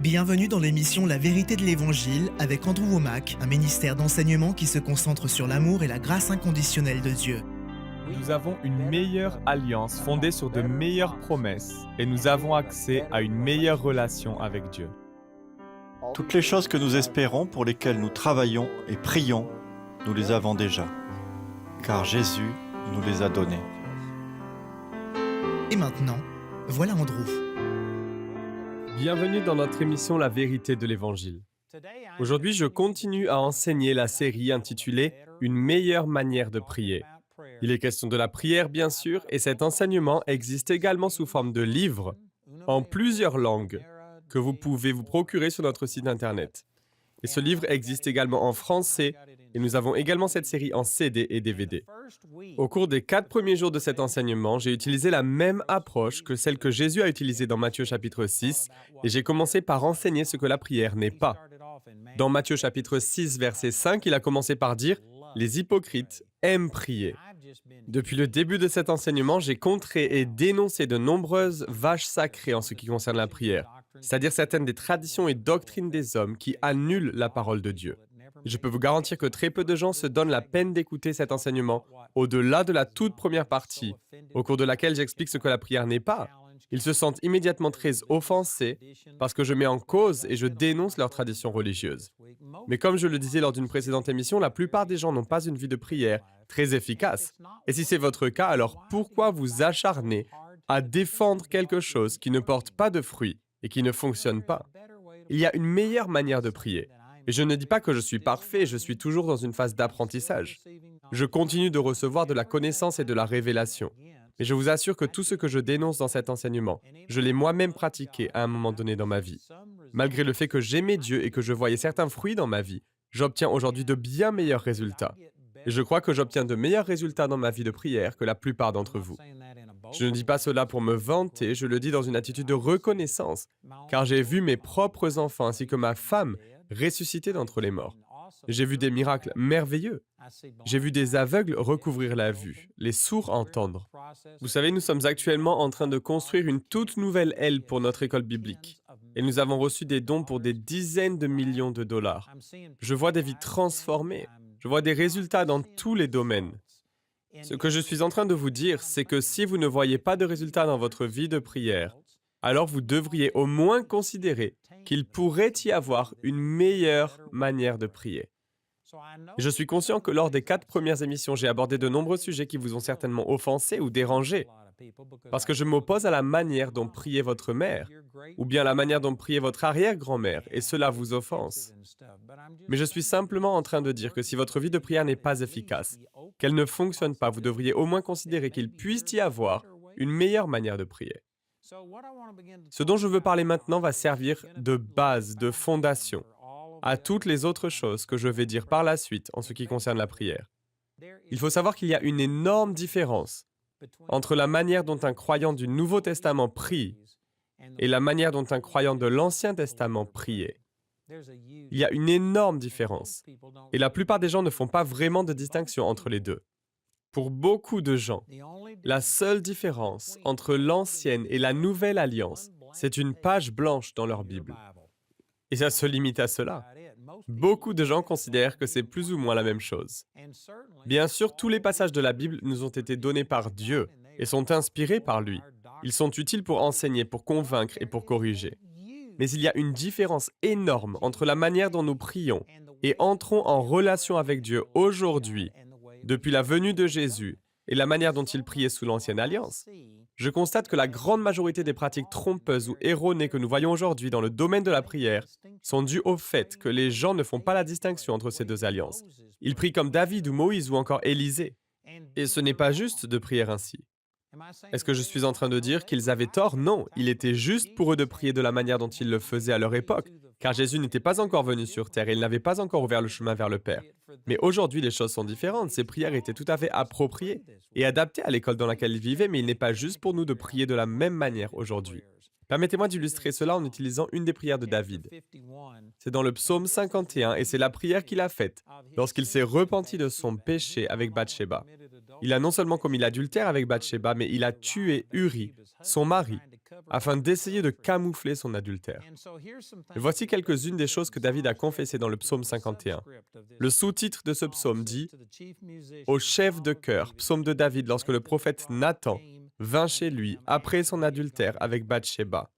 Bienvenue dans l'émission La vérité de l'Évangile avec Andrew Womack, un ministère d'enseignement qui se concentre sur l'amour et la grâce inconditionnelle de Dieu. Nous avons une meilleure alliance fondée sur de meilleures promesses et nous avons accès à une meilleure relation avec Dieu. Toutes les choses que nous espérons, pour lesquelles nous travaillons et prions, nous les avons déjà, car Jésus nous les a données. Et maintenant, voilà Andrew. Bienvenue dans notre émission La vérité de l'Évangile. Aujourd'hui, je continue à enseigner la série intitulée « Une meilleure manière de prier ». Il est question de la prière, bien sûr, et cet enseignement existe également sous forme de livre, en plusieurs langues, que vous pouvez vous procurer sur notre site internet. Et ce livre existe également en français, et nous avons également cette série en CD et DVD. Au cours des 4 premiers jours de cet enseignement, j'ai utilisé la même approche que celle que Jésus a utilisée dans Matthieu chapitre 6, et j'ai commencé par enseigner ce que la prière n'est pas. Dans Matthieu chapitre 6, verset 5, il a commencé par dire « Les hypocrites aiment prier ». Depuis le début de cet enseignement, j'ai contré et dénoncé de nombreuses vaches sacrées en ce qui concerne la prière, c'est-à-dire certaines des traditions et doctrines des hommes qui annulent la parole de Dieu. Je peux vous garantir que très peu de gens se donnent la peine d'écouter cet enseignement au-delà de la toute première partie, au cours de laquelle j'explique ce que la prière n'est pas. Ils se sentent immédiatement très offensés parce que je mets en cause et je dénonce leurs traditions religieuses. Mais comme je le disais lors d'une précédente émission, la plupart des gens n'ont pas une vie de prière très efficace. Et si c'est votre cas, alors pourquoi vous acharner à défendre quelque chose qui ne porte pas de fruits et qui ne fonctionne pas? Il y a une meilleure manière de prier. Et je ne dis pas que je suis parfait, je suis toujours dans une phase d'apprentissage. Je continue de recevoir de la connaissance et de la révélation. Mais je vous assure que tout ce que je dénonce dans cet enseignement, je l'ai moi-même pratiqué à un moment donné dans ma vie. Malgré le fait que j'aimais Dieu et que je voyais certains fruits dans ma vie, j'obtiens aujourd'hui de bien meilleurs résultats. Et je crois que j'obtiens de meilleurs résultats dans ma vie de prière que la plupart d'entre vous. Je ne dis pas cela pour me vanter, je le dis dans une attitude de reconnaissance, car j'ai vu mes propres enfants ainsi que ma femme ressusciter d'entre les morts. J'ai vu des miracles merveilleux. J'ai vu des aveugles recouvrir la vue, les sourds entendre. Vous savez, nous sommes actuellement en train de construire une toute nouvelle aile pour notre école biblique. Et nous avons reçu des dons pour des dizaines de millions de dollars. Je vois des vies transformées. Je vois des résultats dans tous les domaines. Ce que je suis en train de vous dire, c'est que si vous ne voyez pas de résultats dans votre vie de prière, alors vous devriez au moins considérer qu'il pourrait y avoir une meilleure manière de prier. Je suis conscient que lors des 4 premières émissions, j'ai abordé de nombreux sujets qui vous ont certainement offensé ou dérangé, parce que je m'oppose à la manière dont priait votre mère, ou bien la manière dont priait votre arrière-grand-mère, et cela vous offense. Mais je suis simplement en train de dire que si votre vie de prière n'est pas efficace, qu'elle ne fonctionne pas, vous devriez au moins considérer qu'il puisse y avoir une meilleure manière de prier. Ce dont je veux parler maintenant va servir de base, de fondation, à toutes les autres choses que je vais dire par la suite en ce qui concerne la prière. Il faut savoir qu'il y a une énorme différence entre la manière dont un croyant du Nouveau Testament prie et la manière dont un croyant de l'Ancien Testament priait. Il y a une énorme différence, et la plupart des gens ne font pas vraiment de distinction entre les deux. Pour beaucoup de gens, la seule différence entre l'ancienne et la nouvelle alliance, c'est une page blanche dans leur Bible. Et ça se limite à cela. Beaucoup de gens considèrent que c'est plus ou moins la même chose. Bien sûr, tous les passages de la Bible nous ont été donnés par Dieu et sont inspirés par lui. Ils sont utiles pour enseigner, pour convaincre et pour corriger. Mais il y a une différence énorme entre la manière dont nous prions et entrons en relation avec Dieu aujourd'hui, depuis la venue de Jésus, et la manière dont il priait sous l'Ancienne Alliance. Je constate que la grande majorité des pratiques trompeuses ou erronées que nous voyons aujourd'hui dans le domaine de la prière sont dues au fait que les gens ne font pas la distinction entre ces deux alliances. Ils prient comme David ou Moïse ou encore Élisée. Et ce n'est pas juste de prier ainsi. Est-ce que je suis en train de dire qu'ils avaient tort? Non, il était juste pour eux de prier de la manière dont ils le faisaient à leur époque, car Jésus n'était pas encore venu sur terre et il n'avait pas encore ouvert le chemin vers le Père. Mais aujourd'hui, les choses sont différentes. Ces prières étaient tout à fait appropriées et adaptées à l'école dans laquelle ils vivaient, mais il n'est pas juste pour nous de prier de la même manière aujourd'hui. Permettez-moi d'illustrer cela en utilisant une des prières de David. C'est dans le psaume 51 et c'est la prière qu'il a faite lorsqu'il s'est repenti de son péché avec Bathsheba. Il a non seulement commis l'adultère avec Bathsheba, mais il a tué Uri, son mari, afin d'essayer de camoufler son adultère. Et voici quelques-unes des choses que David a confessées dans le psaume 51. Le sous-titre de ce psaume dit « Au chef de chœur, psaume de David, lorsque le prophète Nathan vint chez lui après son adultère avec Bathsheba. »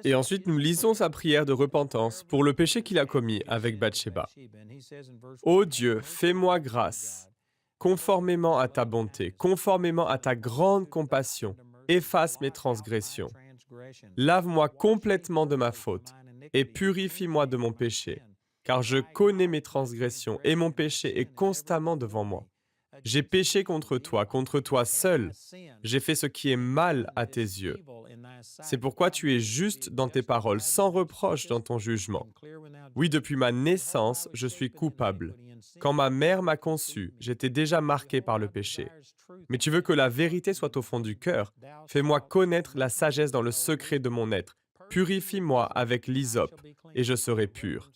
Et ensuite, nous lisons sa prière de repentance pour le péché qu'il a commis avec Bathsheba. « Ô Dieu, fais-moi grâce, conformément à ta bonté, conformément à ta grande compassion, efface mes transgressions. Lave-moi complètement de ma faute et purifie-moi de mon péché, car je connais mes transgressions et mon péché est constamment devant moi. J'ai péché contre toi seul. J'ai fait ce qui est mal à tes yeux. C'est pourquoi tu es juste dans tes paroles, sans reproche dans ton jugement. Oui, depuis ma naissance, je suis coupable. Quand ma mère m'a conçu, j'étais déjà marqué par le péché. Mais tu veux que la vérité soit au fond du cœur. Fais-moi connaître la sagesse dans le secret de mon être. Purifie-moi avec l'hysope, et je serai pur. »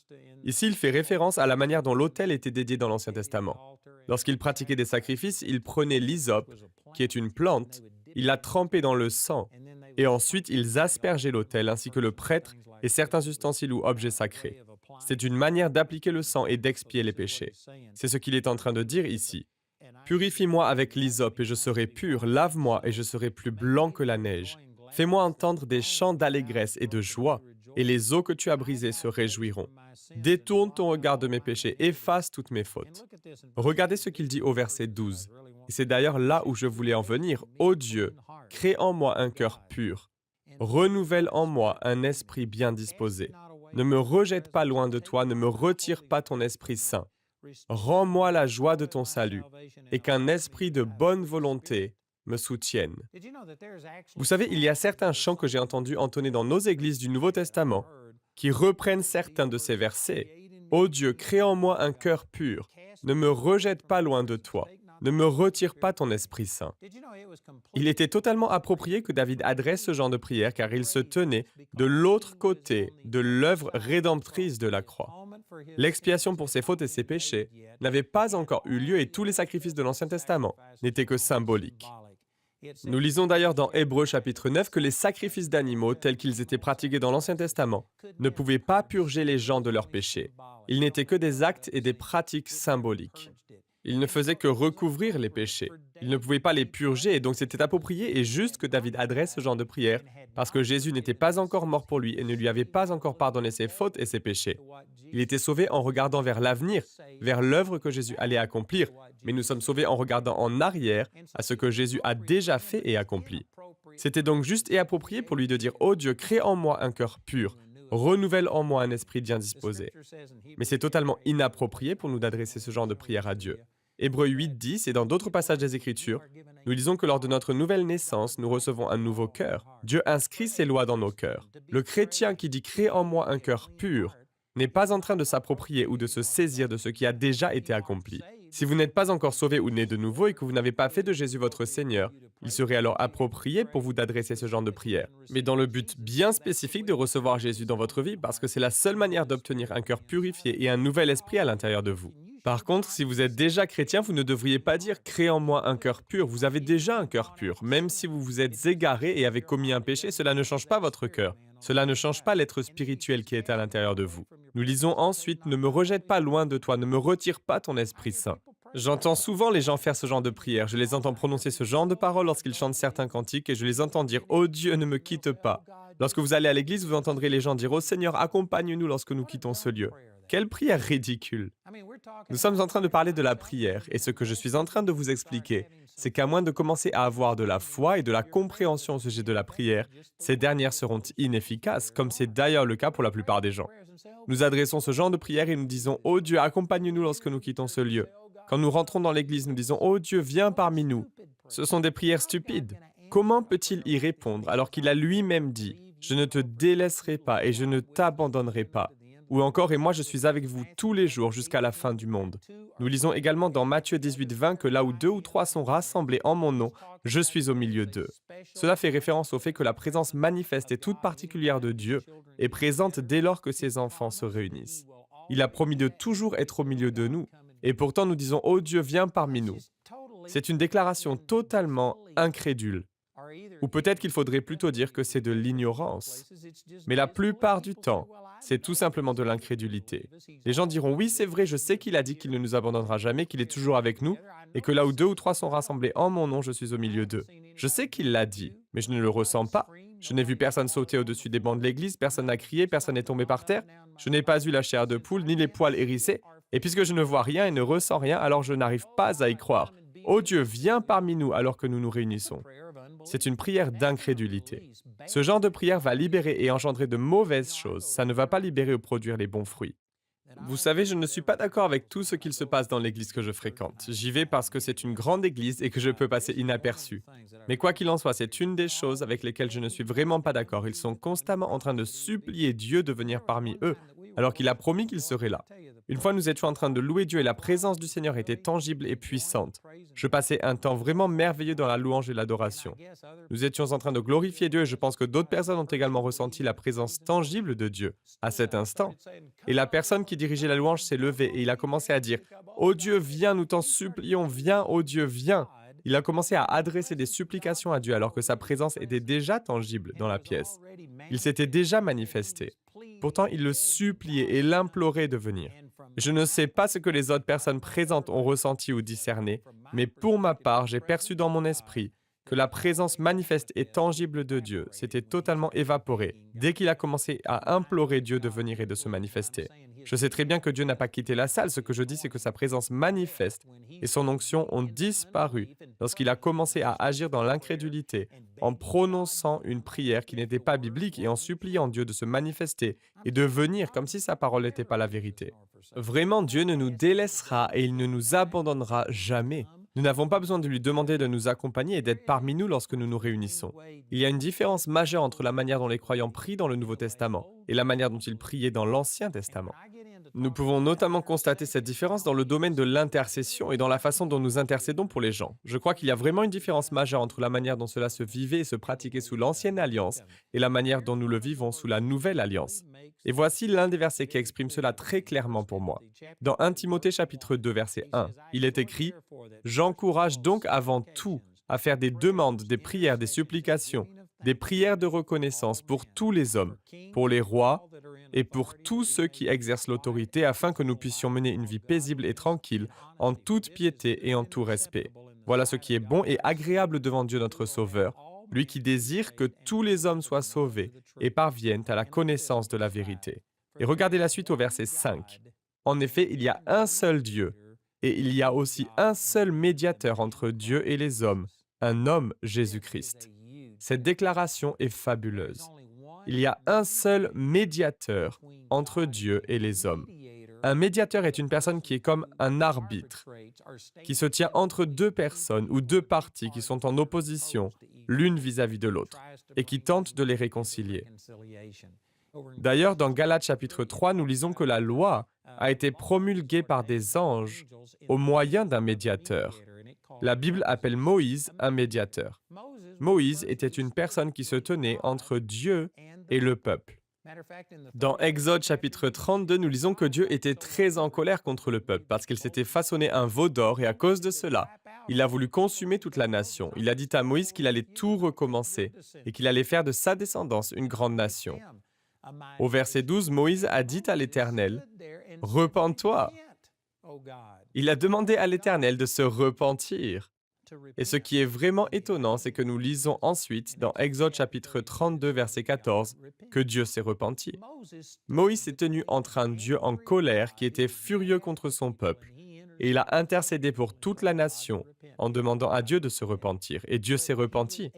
Ici, il fait référence à la manière dont l'autel était dédié dans l'Ancien Testament. Lorsqu'il pratiquait des sacrifices, il prenait l'hysope, qui est une plante, il la trempait dans le sang, et ensuite ils aspergeaient l'autel ainsi que le prêtre et certains ustensiles ou objets sacrés. C'est une manière d'appliquer le sang et d'expier les péchés. C'est ce qu'il est en train de dire ici. Purifie-moi avec l'hysope et je serai pur, lave-moi et je serai plus blanc que la neige. Fais-moi entendre des chants d'allégresse et de joie, et les eaux que tu as brisées se réjouiront. Détourne ton regard de mes péchés, efface toutes mes fautes. Regardez ce qu'il dit au verset 12. Et c'est d'ailleurs là où je voulais en venir. Ô Dieu, crée en moi un cœur pur. Renouvelle en moi un esprit bien disposé. Ne me rejette pas loin de toi, ne me retire pas ton Esprit Saint. Rends-moi la joie de ton salut, et qu'un esprit de bonne volonté me soutienne. Vous savez, il y a certains chants que j'ai entendus entonner dans nos églises du Nouveau Testament qui reprennent certains de ces versets. Ô Dieu, crée en moi un cœur pur. Ne me rejette pas loin de toi. Ne me retire pas ton Esprit Saint. Il était totalement approprié que David adresse ce genre de prière car il se tenait de l'autre côté de l'œuvre rédemptrice de la croix. L'expiation pour ses fautes et ses péchés n'avait pas encore eu lieu et tous les sacrifices de l'Ancien Testament n'étaient que symboliques. Nous lisons d'ailleurs dans Hébreux chapitre 9 que les sacrifices d'animaux tels qu'ils étaient pratiqués dans l'Ancien Testament ne pouvaient pas purger les gens de leurs péchés. Ils n'étaient que des actes et des pratiques symboliques. Ils ne faisaient que recouvrir les péchés. Ils ne pouvaient pas les purger et donc c'était approprié et juste que David adresse ce genre de prière parce que Jésus n'était pas encore mort pour lui et ne lui avait pas encore pardonné ses fautes et ses péchés. Il était sauvé en regardant vers l'avenir, vers l'œuvre que Jésus allait accomplir, mais nous sommes sauvés en regardant en arrière à ce que Jésus a déjà fait et accompli. C'était donc juste et approprié pour lui de dire « Ô Dieu, crée en moi un cœur pur, renouvelle en moi un esprit bien disposé. » Mais c'est totalement inapproprié pour nous d'adresser ce genre de prière à Dieu. Hébreux 8, 10 et dans d'autres passages des Écritures, nous lisons que lors de notre nouvelle naissance, nous recevons un nouveau cœur. Dieu inscrit ses lois dans nos cœurs. Le chrétien qui dit « Crée en moi un cœur pur » n'est pas en train de s'approprier ou de se saisir de ce qui a déjà été accompli. Si vous n'êtes pas encore sauvé ou né de nouveau et que vous n'avez pas fait de Jésus votre Seigneur, il serait alors approprié pour vous d'adresser ce genre de prière. Mais dans le but bien spécifique de recevoir Jésus dans votre vie parce que c'est la seule manière d'obtenir un cœur purifié et un nouvel esprit à l'intérieur de vous. Par contre, si vous êtes déjà chrétien, vous ne devriez pas dire « Crée en moi un cœur pur ». Vous avez déjà un cœur pur. Même si vous vous êtes égaré et avez commis un péché, cela ne change pas votre cœur. Cela ne change pas l'être spirituel qui est à l'intérieur de vous. Nous lisons ensuite « Ne me rejette pas loin de toi, ne me retire pas ton Esprit Saint ». J'entends souvent les gens faire ce genre de prière. Je les entends prononcer ce genre de paroles lorsqu'ils chantent certains cantiques et je les entends dire « Oh Dieu, ne me quitte pas ». Lorsque vous allez à l'église, vous entendrez les gens dire « Oh Seigneur, accompagne-nous lorsque nous quittons ce lieu ». Quelle prière ridicule! Nous sommes en train de parler de la prière et ce que je suis en train de vous expliquer, c'est qu'à moins de commencer à avoir de la foi et de la compréhension au sujet de la prière, ces dernières seront inefficaces, comme c'est d'ailleurs le cas pour la plupart des gens. Nous adressons ce genre de prière et nous disons « Oh Dieu, accompagne-nous lorsque nous quittons ce lieu ». Quand nous rentrons dans l'église, nous disons « Oh Dieu, viens parmi nous ». Ce sont des prières stupides. Comment peut-il y répondre alors qu'il a lui-même dit « Je ne te délaisserai pas et je ne t'abandonnerai pas ». Ou encore « Et moi je suis avec vous tous les jours jusqu'à la fin du monde ». Nous lisons également dans Matthieu 18, 20 que là où 2 ou 3 sont rassemblés en mon nom, je suis au milieu d'eux. Cela fait référence au fait que la présence manifeste et toute particulière de Dieu est présente dès lors que ses enfants se réunissent. Il a promis de toujours être au milieu de nous, et pourtant nous disons « Oh Dieu, viens parmi nous ». C'est une déclaration totalement incrédule. Ou peut-être qu'il faudrait plutôt dire que c'est de l'ignorance. Mais la plupart du temps, c'est tout simplement de l'incrédulité. Les gens diront, oui, c'est vrai, je sais qu'il a dit qu'il ne nous abandonnera jamais, qu'il est toujours avec nous, et que là où 2 ou 3 sont rassemblés en mon nom, je suis au milieu d'eux. Je sais qu'il l'a dit, mais je ne le ressens pas. Je n'ai vu personne sauter au-dessus des bancs de l'église, personne n'a crié, personne n'est tombé par terre. Je n'ai pas eu la chair de poule, ni les poils hérissés. Et puisque je ne vois rien et ne ressens rien, alors je n'arrive pas à y croire. Ô Dieu, viens parmi nous alors que nous nous réunissons. C'est une prière d'incrédulité. Ce genre de prière va libérer et engendrer de mauvaises choses. Ça ne va pas libérer ou produire les bons fruits. Vous savez, je ne suis pas d'accord avec tout ce qu'il se passe dans l'église que je fréquente. J'y vais parce que c'est une grande église et que je peux passer inaperçu. Mais quoi qu'il en soit, c'est une des choses avec lesquelles je ne suis vraiment pas d'accord. Ils sont constamment en train de supplier Dieu de venir parmi eux, alors qu'il a promis qu'il serait là. Une fois, nous étions en train de louer Dieu et la présence du Seigneur était tangible et puissante. Je passais un temps vraiment merveilleux dans la louange et l'adoration. Nous étions en train de glorifier Dieu et je pense que d'autres personnes ont également ressenti la présence tangible de Dieu à cet instant. Et la personne qui dirigeait la louange s'est levée et il a commencé à dire « Ô Dieu, viens, nous t'en supplions, viens, ô Dieu, viens !» Il a commencé à adresser des supplications à Dieu alors que sa présence était déjà tangible dans la pièce. Il s'était déjà manifesté. Pourtant, il le suppliait et l'implorait de venir. Je ne sais pas ce que les autres personnes présentes ont ressenti ou discerné, mais pour ma part, j'ai perçu dans mon esprit que la présence manifeste et tangible de Dieu s'était totalement évaporée dès qu'il a commencé à implorer Dieu de venir et de se manifester. Je sais très bien que Dieu n'a pas quitté la salle, ce que je dis c'est que sa présence manifeste et son onction ont disparu lorsqu'il a commencé à agir dans l'incrédulité, en prononçant une prière qui n'était pas biblique et en suppliant Dieu de se manifester et de venir comme si sa parole n'était pas la vérité. Vraiment, Dieu ne nous délaissera et il ne nous abandonnera jamais. Nous n'avons pas besoin de lui demander de nous accompagner et d'être parmi nous lorsque nous nous réunissons. Il y a une différence majeure entre la manière dont les croyants prient dans le Nouveau Testament et la manière dont ils priaient dans l'Ancien Testament. Nous pouvons notamment constater cette différence dans le domaine de l'intercession et dans la façon dont nous intercédons pour les gens. Je crois qu'il y a vraiment une différence majeure entre la manière dont cela se vivait et se pratiquait sous l'Ancienne Alliance et la manière dont nous le vivons sous la Nouvelle Alliance. Et voici l'un des versets qui exprime cela très clairement pour moi. Dans 1 Timothée chapitre 2, verset 1, il est écrit « J'encourage donc avant tout à faire des demandes, des prières, des supplications, des prières de reconnaissance pour tous les hommes, pour les rois et pour tous ceux qui exercent l'autorité, afin que nous puissions mener une vie paisible et tranquille, en toute piété et en tout respect. Voilà ce qui est bon et agréable devant Dieu notre Sauveur, lui qui désire que tous les hommes soient sauvés et parviennent à la connaissance de la vérité. » Et regardez la suite au verset 5. « En effet, il y a un seul Dieu, et il y a aussi un seul médiateur entre Dieu et les hommes, un homme, Jésus-Christ. » Cette déclaration est fabuleuse. Il y a un seul médiateur entre Dieu et les hommes. Un médiateur est une personne qui est comme un arbitre, qui se tient entre deux personnes ou deux parties qui sont en opposition l'une vis-à-vis de l'autre et qui tentent de les réconcilier. D'ailleurs, dans Galates chapitre 3, nous lisons que la loi a été promulguée par des anges au moyen d'un médiateur. La Bible appelle Moïse un médiateur. Moïse était une personne qui se tenait entre Dieu et le peuple. Dans Exode chapitre 32, nous lisons que Dieu était très en colère contre le peuple parce qu'il s'était façonné un veau d'or et à cause de cela, il a voulu consumer toute la nation. Il a dit à Moïse qu'il allait tout recommencer et qu'il allait faire de sa descendance une grande nation. Au verset 12, Moïse a dit à l'Éternel, « Repens-toi !» Il a demandé à l'Éternel de se repentir. Et ce qui est vraiment étonnant, c'est que nous lisons ensuite, dans Exode chapitre 32, verset 14, que Dieu s'est repenti. Moïse s'est tenu entre un Dieu en colère qui était furieux contre son peuple, et il a intercédé pour toute la nation en demandant à Dieu de se repentir, et Dieu s'est repenti.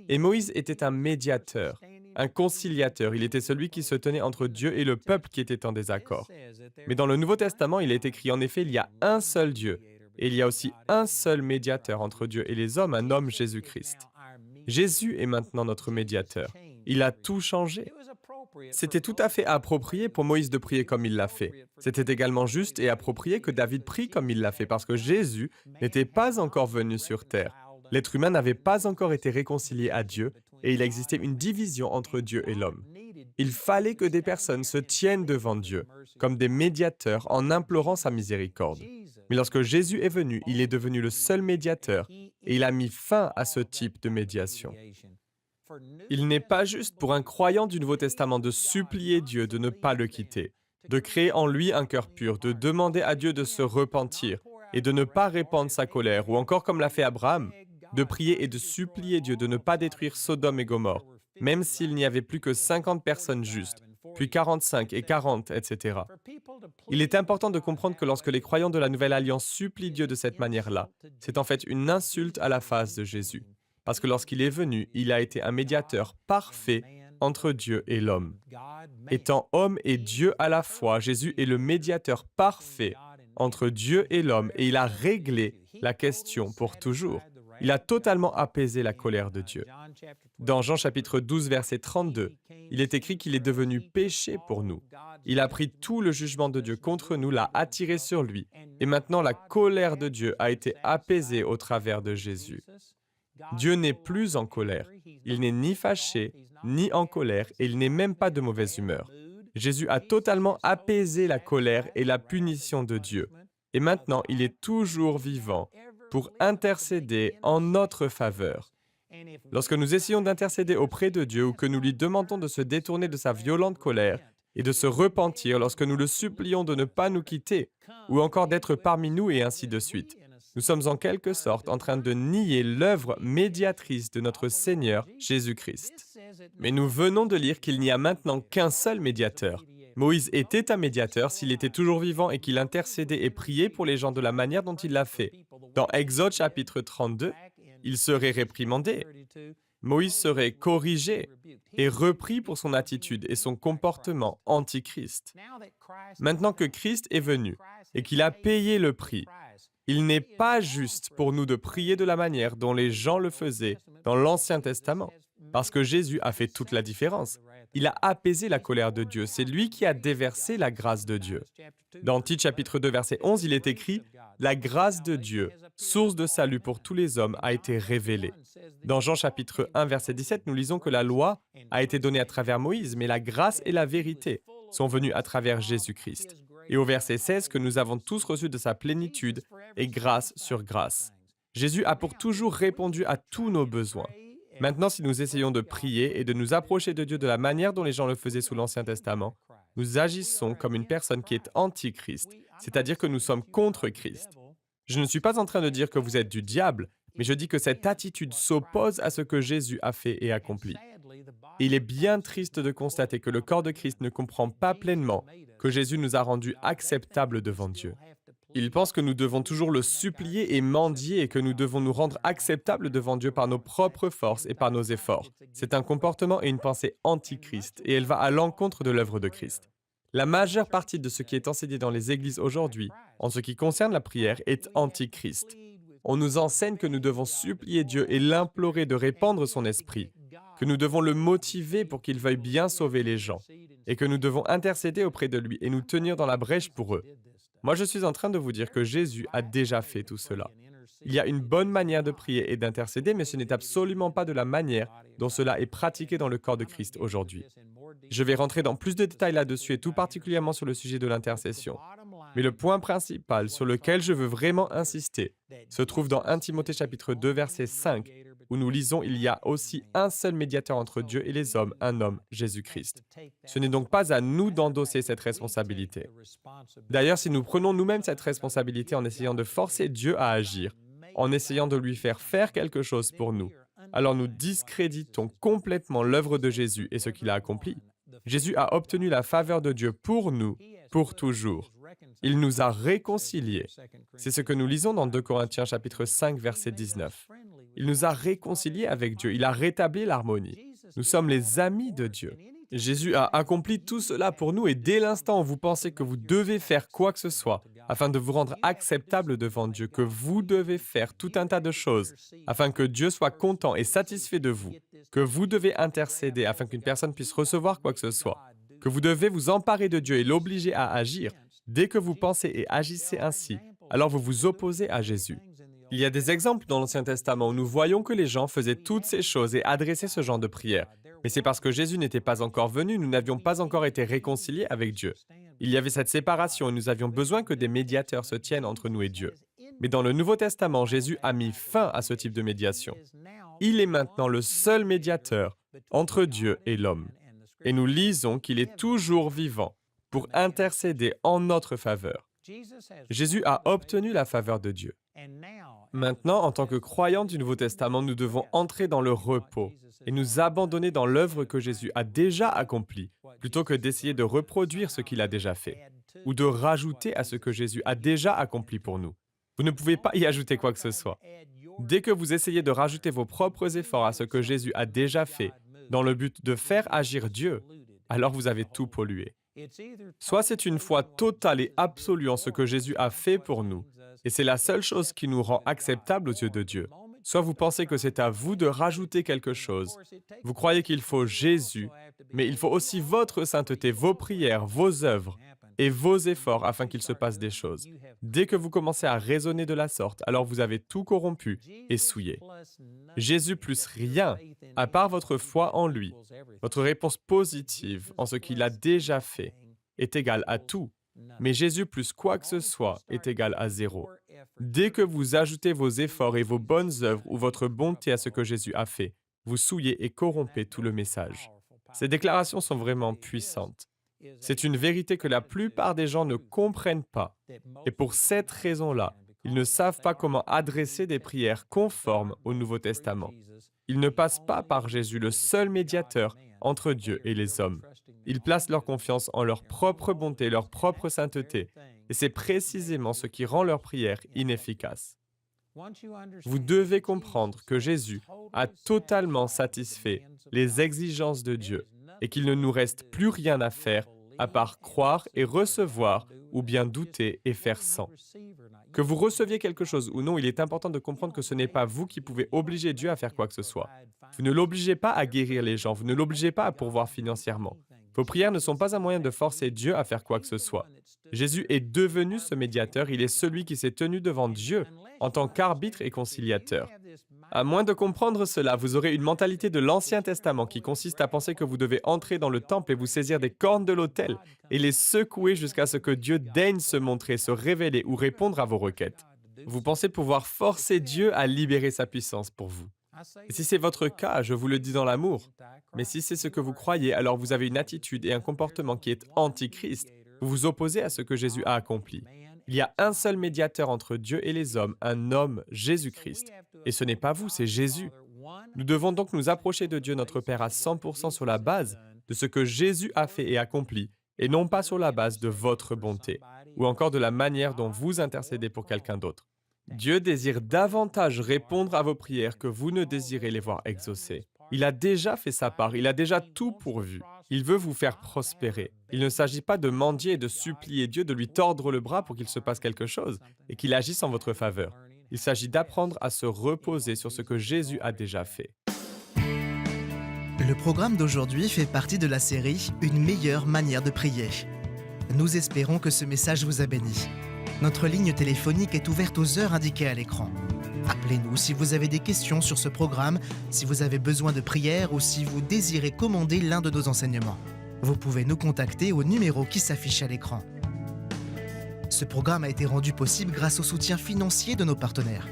Et Moïse était un médiateur, un conciliateur, il était celui qui se tenait entre Dieu et le peuple qui était en désaccord. Mais dans le Nouveau Testament, il est écrit en effet, il y a un seul Dieu, et il y a aussi un seul médiateur entre Dieu et les hommes, un homme, Jésus-Christ. Jésus est maintenant notre médiateur. Il a tout changé. C'était tout à fait approprié pour Moïse de prier comme il l'a fait. C'était également juste et approprié que David prie comme il l'a fait, parce que Jésus n'était pas encore venu sur terre. L'être humain n'avait pas encore été réconcilié à Dieu, et il existait une division entre Dieu et l'homme. Il fallait que des personnes se tiennent devant Dieu, comme des médiateurs en implorant sa miséricorde. Mais lorsque Jésus est venu, il est devenu le seul médiateur et il a mis fin à ce type de médiation. Il n'est pas juste pour un croyant du Nouveau Testament de supplier Dieu de ne pas le quitter, de créer en lui un cœur pur, de demander à Dieu de se repentir et de ne pas répandre sa colère, ou encore comme l'a fait Abraham, de prier et de supplier Dieu de ne pas détruire Sodome et Gomorrhe, même s'il n'y avait plus que 50 personnes justes, puis 45 et 40, etc. Il est important de comprendre que lorsque les croyants de la Nouvelle Alliance supplient Dieu de cette manière-là, c'est en fait une insulte à la face de Jésus. Parce que lorsqu'il est venu, il a été un médiateur parfait entre Dieu et l'homme. Étant homme et Dieu à la fois, Jésus est le médiateur parfait entre Dieu et l'homme et il a réglé la question pour toujours. Il a totalement apaisé la colère de Dieu. Dans Jean chapitre 12, verset 32, il est écrit qu'il est devenu péché pour nous. Il a pris tout le jugement de Dieu contre nous, l'a attiré sur lui. Et maintenant, la colère de Dieu a été apaisée au travers de Jésus. Dieu n'est plus en colère. Il n'est ni fâché, ni en colère, et il n'est même pas de mauvaise humeur. Jésus a totalement apaisé la colère et la punition de Dieu. Et maintenant, il est toujours vivant pour intercéder en notre faveur. Lorsque nous essayons d'intercéder auprès de Dieu ou que nous lui demandons de se détourner de sa violente colère et de se repentir, lorsque nous le supplions de ne pas nous quitter ou encore d'être parmi nous et ainsi de suite, nous sommes en quelque sorte en train de nier l'œuvre médiatrice de notre Seigneur Jésus-Christ. Mais nous venons de lire qu'il n'y a maintenant qu'un seul médiateur. Moïse était un médiateur s'il était toujours vivant et qu'il intercédait et priait pour les gens de la manière dont il l'a fait. Dans Exode chapitre 32, il serait réprimandé. Moïse serait corrigé et repris pour son attitude et son comportement anti-Christ. Maintenant que Christ est venu et qu'il a payé le prix, il n'est pas juste pour nous de prier de la manière dont les gens le faisaient dans l'Ancien Testament, parce que Jésus a fait toute la différence. Il a apaisé la colère de Dieu. C'est lui qui a déversé la grâce de Dieu. Dans Tite chapitre 2, verset 11, il est écrit « La grâce de Dieu, source de salut pour tous les hommes, a été révélée. » Dans Jean chapitre 1, verset 17, nous lisons que la loi a été donnée à travers Moïse, mais la grâce et la vérité sont venues à travers Jésus-Christ. Et au verset 16, que nous avons tous reçu de sa plénitude et grâce sur grâce. Jésus a pour toujours répondu à tous nos besoins. Maintenant, si nous essayons de prier et de nous approcher de Dieu de la manière dont les gens le faisaient sous l'Ancien Testament, nous agissons comme une personne qui est anti-Christ, c'est-à-dire que nous sommes contre Christ. Je ne suis pas en train de dire que vous êtes du diable, mais je dis que cette attitude s'oppose à ce que Jésus a fait et accompli. Et il est bien triste de constater que le corps de Christ ne comprend pas pleinement que Jésus nous a rendus acceptables devant Dieu. Il pense que nous devons toujours le supplier et mendier et que nous devons nous rendre acceptables devant Dieu par nos propres forces et par nos efforts. C'est un comportement et une pensée anti-Christ et elle va à l'encontre de l'œuvre de Christ. La majeure partie de ce qui est enseigné dans les églises aujourd'hui, en ce qui concerne la prière, est anti-Christ. On nous enseigne que nous devons supplier Dieu et l'implorer de répandre son esprit, que nous devons le motiver pour qu'il veuille bien sauver les gens, et que nous devons intercéder auprès de lui et nous tenir dans la brèche pour eux. Moi, je suis en train de vous dire que Jésus a déjà fait tout cela. Il y a une bonne manière de prier et d'intercéder, mais ce n'est absolument pas de la manière dont cela est pratiqué dans le corps de Christ aujourd'hui. Je vais rentrer dans plus de détails là-dessus et tout particulièrement sur le sujet de l'intercession. Mais le point principal sur lequel je veux vraiment insister se trouve dans 1 Timothée chapitre 2, verset 5, où nous lisons « Il y a aussi un seul médiateur entre Dieu et les hommes, un homme, Jésus-Christ. » Ce n'est donc pas à nous d'endosser cette responsabilité. D'ailleurs, si nous prenons nous-mêmes cette responsabilité en essayant de forcer Dieu à agir, en essayant de lui faire quelque chose pour nous, alors nous discréditons complètement l'œuvre de Jésus et ce qu'il a accompli. Jésus a obtenu la faveur de Dieu pour nous, pour toujours. Il nous a réconciliés. C'est ce que nous lisons dans 2 Corinthiens chapitre 5, verset 19. Il nous a réconciliés avec Dieu. Il a rétabli l'harmonie. Nous sommes les amis de Dieu. Jésus a accompli tout cela pour nous et dès l'instant où vous pensez que vous devez faire quoi que ce soit afin de vous rendre acceptable devant Dieu, que vous devez faire tout un tas de choses afin que Dieu soit content et satisfait de vous, que vous devez intercéder afin qu'une personne puisse recevoir quoi que ce soit, que vous devez vous emparer de Dieu et l'obliger à agir, dès que vous pensez et agissez ainsi, alors vous vous opposez à Jésus. Il y a des exemples dans l'Ancien Testament où nous voyons que les gens faisaient toutes ces choses et adressaient ce genre de prière. Mais c'est parce que Jésus n'était pas encore venu, nous n'avions pas encore été réconciliés avec Dieu. Il y avait cette séparation et nous avions besoin que des médiateurs se tiennent entre nous et Dieu. Mais dans le Nouveau Testament, Jésus a mis fin à ce type de médiation. Il est maintenant le seul médiateur entre Dieu et l'homme. Et nous lisons qu'il est toujours vivant pour intercéder en notre faveur. Jésus a obtenu la faveur de Dieu. Maintenant, en tant que croyants du Nouveau Testament, nous devons entrer dans le repos et nous abandonner dans l'œuvre que Jésus a déjà accomplie, plutôt que d'essayer de reproduire ce qu'il a déjà fait, ou de rajouter à ce que Jésus a déjà accompli pour nous. Vous ne pouvez pas y ajouter quoi que ce soit. Dès que vous essayez de rajouter vos propres efforts à ce que Jésus a déjà fait, dans le but de faire agir Dieu, alors vous avez tout pollué. Soit c'est une foi totale et absolue en ce que Jésus a fait pour nous, et c'est la seule chose qui nous rend acceptables aux yeux de Dieu. Soit vous pensez que c'est à vous de rajouter quelque chose. Vous croyez qu'il faut Jésus, mais il faut aussi votre sainteté, vos prières, vos œuvres et vos efforts afin qu'il se passe des choses. Dès que vous commencez à raisonner de la sorte, alors vous avez tout corrompu et souillé. Jésus plus rien, à part votre foi en lui, votre réponse positive en ce qu'il a déjà fait, est égale à tout. Mais Jésus plus quoi que ce soit est égal à zéro. Dès que vous ajoutez vos efforts et vos bonnes œuvres ou votre bonté à ce que Jésus a fait, vous souillez et corrompez tout le message. Ces déclarations sont vraiment puissantes. C'est une vérité que la plupart des gens ne comprennent pas. Et pour cette raison-là, ils ne savent pas comment adresser des prières conformes au Nouveau Testament. Ils ne passent pas par Jésus, le seul médiateur entre Dieu et les hommes. Ils placent leur confiance en leur propre bonté, leur propre sainteté. Et c'est précisément ce qui rend leur prière inefficace. Vous devez comprendre que Jésus a totalement satisfait les exigences de Dieu et qu'il ne nous reste plus rien à faire à part croire et recevoir ou bien douter et faire sans. Que vous receviez quelque chose ou non, il est important de comprendre que ce n'est pas vous qui pouvez obliger Dieu à faire quoi que ce soit. Vous ne l'obligez pas à guérir les gens, vous ne l'obligez pas à pourvoir financièrement. Vos prières ne sont pas un moyen de forcer Dieu à faire quoi que ce soit. Jésus est devenu ce médiateur, il est celui qui s'est tenu devant Dieu en tant qu'arbitre et conciliateur. À moins de comprendre cela, vous aurez une mentalité de l'Ancien Testament qui consiste à penser que vous devez entrer dans le temple et vous saisir des cornes de l'autel et les secouer jusqu'à ce que Dieu daigne se montrer, se révéler ou répondre à vos requêtes. Vous pensez pouvoir forcer Dieu à libérer sa puissance pour vous. Et si c'est votre cas, je vous le dis dans l'amour. Mais si c'est ce que vous croyez, alors vous avez une attitude et un comportement qui est anti-Christ. Vous vous opposez à ce que Jésus a accompli. Il y a un seul médiateur entre Dieu et les hommes, un homme, Jésus-Christ. Et ce n'est pas vous, c'est Jésus. Nous devons donc nous approcher de Dieu notre Père à 100% sur la base de ce que Jésus a fait et accompli, et non pas sur la base de votre bonté, ou encore de la manière dont vous intercédez pour quelqu'un d'autre. Dieu désire davantage répondre à vos prières que vous ne désirez les voir exaucées. Il a déjà fait sa part, il a déjà tout pourvu. Il veut vous faire prospérer. Il ne s'agit pas de mendier et de supplier Dieu de lui tordre le bras pour qu'il se passe quelque chose et qu'il agisse en votre faveur. Il s'agit d'apprendre à se reposer sur ce que Jésus a déjà fait. Le programme d'aujourd'hui fait partie de la série « Une meilleure manière de prier ». Nous espérons que ce message vous a béni. Notre ligne téléphonique est ouverte aux heures indiquées à l'écran. Appelez-nous si vous avez des questions sur ce programme, si vous avez besoin de prière ou si vous désirez commander l'un de nos enseignements. Vous pouvez nous contacter au numéro qui s'affiche à l'écran. Ce programme a été rendu possible grâce au soutien financier de nos partenaires.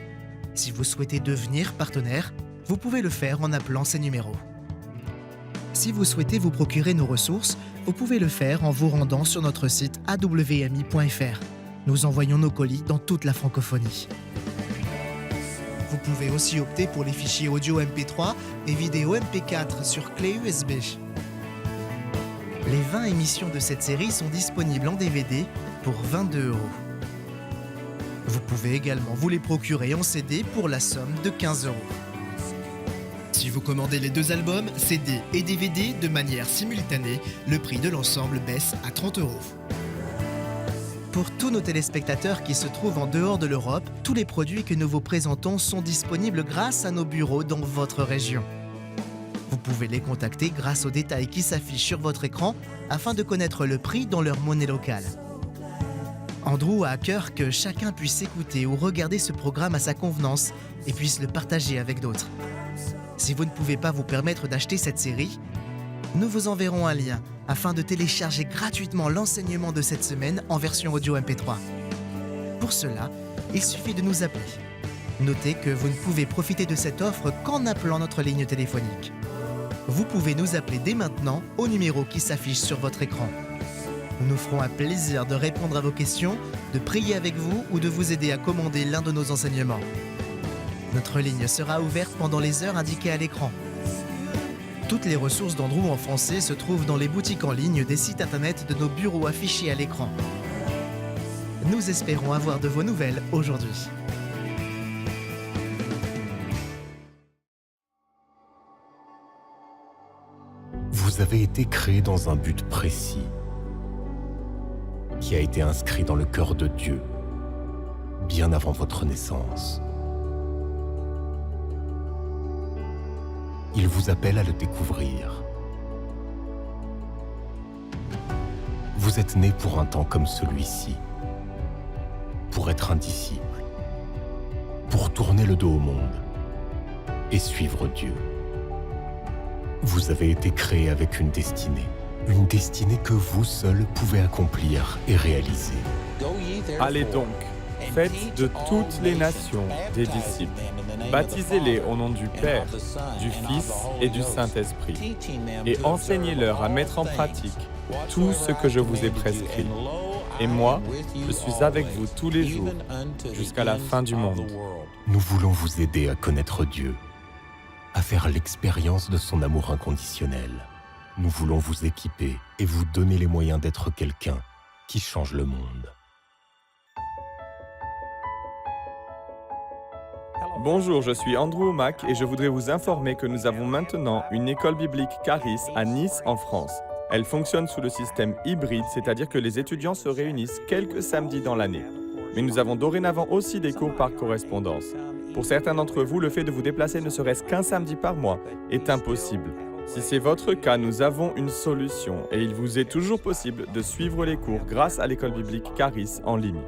Si vous souhaitez devenir partenaire, vous pouvez le faire en appelant ces numéros. Si vous souhaitez vous procurer nos ressources, vous pouvez le faire en vous rendant sur notre site awmi.fr. Nous envoyons nos colis dans toute la francophonie. Vous pouvez aussi opter pour les fichiers audio MP3 et vidéo MP4 sur clé USB. Les 20 émissions de cette série sont disponibles en DVD pour 22 €. Vous pouvez également vous les procurer en CD pour la somme de 15 €. Si vous commandez les 2 albums, CD et DVD de manière simultanée, le prix de l'ensemble baisse à 30 €. Pour tous nos téléspectateurs qui se trouvent en dehors de l'Europe, tous les produits que nous vous présentons sont disponibles grâce à nos bureaux dans votre région. Vous pouvez les contacter grâce aux détails qui s'affichent sur votre écran afin de connaître le prix dans leur monnaie locale. Andrew a à cœur que chacun puisse écouter ou regarder ce programme à sa convenance et puisse le partager avec d'autres. Si vous ne pouvez pas vous permettre d'acheter cette série, nous vous enverrons un lien afin de télécharger gratuitement l'enseignement de cette semaine en version audio MP3. Pour cela, il suffit de nous appeler. Notez que vous ne pouvez profiter de cette offre qu'en appelant notre ligne téléphonique. Vous pouvez nous appeler dès maintenant au numéro qui s'affiche sur votre écran. Nous nous ferons un plaisir de répondre à vos questions, de prier avec vous ou de vous aider à commander l'un de nos enseignements. Notre ligne sera ouverte pendant les heures indiquées à l'écran. Toutes les ressources d'Andrew en français se trouvent dans les boutiques en ligne des sites internet de nos bureaux affichés à l'écran. Nous espérons avoir de vos nouvelles aujourd'hui. Vous avez été créé dans un but précis, qui a été inscrit dans le cœur de Dieu, bien avant votre naissance. Il vous appelle à le découvrir. Vous êtes né pour un temps comme celui-ci, pour être un disciple, pour tourner le dos au monde et suivre Dieu. Vous avez été créé avec une destinée que vous seul pouvez accomplir et réaliser. Allez donc, faites de toutes les nations des disciples. Baptisez-les au nom du Père, du Fils et du Saint-Esprit, et enseignez-leur à mettre en pratique tout ce que je vous ai prescrit. Et moi, je suis avec vous tous les jours, jusqu'à la fin du monde. Nous voulons vous aider à connaître Dieu, à faire l'expérience de son amour inconditionnel. Nous voulons vous équiper et vous donner les moyens d'être quelqu'un qui change le monde. Bonjour, je suis Andrew Mack et je voudrais vous informer que nous avons maintenant une école biblique Charis à Nice, en France. Elle fonctionne sous le système hybride, c'est-à-dire que les étudiants se réunissent quelques samedis dans l'année. Mais nous avons dorénavant aussi des cours par correspondance. Pour certains d'entre vous, le fait de vous déplacer ne serait-ce qu'un samedi par mois est impossible. Si c'est votre cas, nous avons une solution et il vous est toujours possible de suivre les cours grâce à l'école biblique Charis en ligne.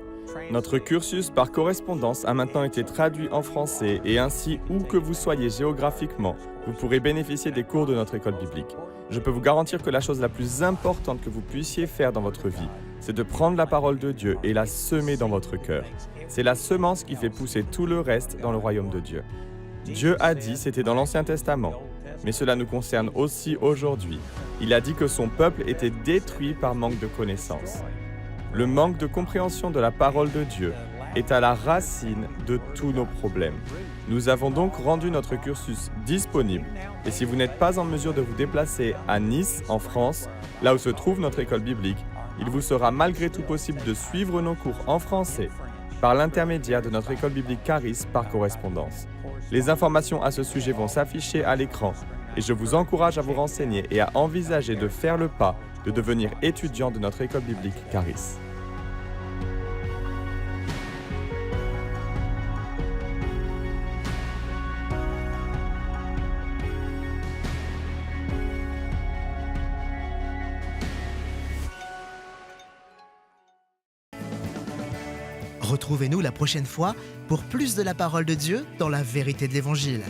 Notre cursus par correspondance a maintenant été traduit en français et ainsi, où que vous soyez géographiquement, vous pourrez bénéficier des cours de notre école biblique. Je peux vous garantir que la chose la plus importante que vous puissiez faire dans votre vie, c'est de prendre la parole de Dieu et la semer dans votre cœur. C'est la semence qui fait pousser tout le reste dans le royaume de Dieu. Dieu a dit, c'était dans l'Ancien Testament, mais cela nous concerne aussi aujourd'hui. Il a dit que son peuple était détruit par manque de connaissance. Le manque de compréhension de la parole de Dieu est à la racine de tous nos problèmes. Nous avons donc rendu notre cursus disponible et si vous n'êtes pas en mesure de vous déplacer à Nice, en France, là où se trouve notre école biblique, il vous sera malgré tout possible de suivre nos cours en français par l'intermédiaire de notre école biblique Charis par correspondance. Les informations à ce sujet vont s'afficher à l'écran et je vous encourage à vous renseigner et à envisager de faire le pas de devenir étudiant de notre école biblique Charis. Retrouvez-nous la prochaine fois pour plus de la parole de Dieu dans la vérité de l'Évangile.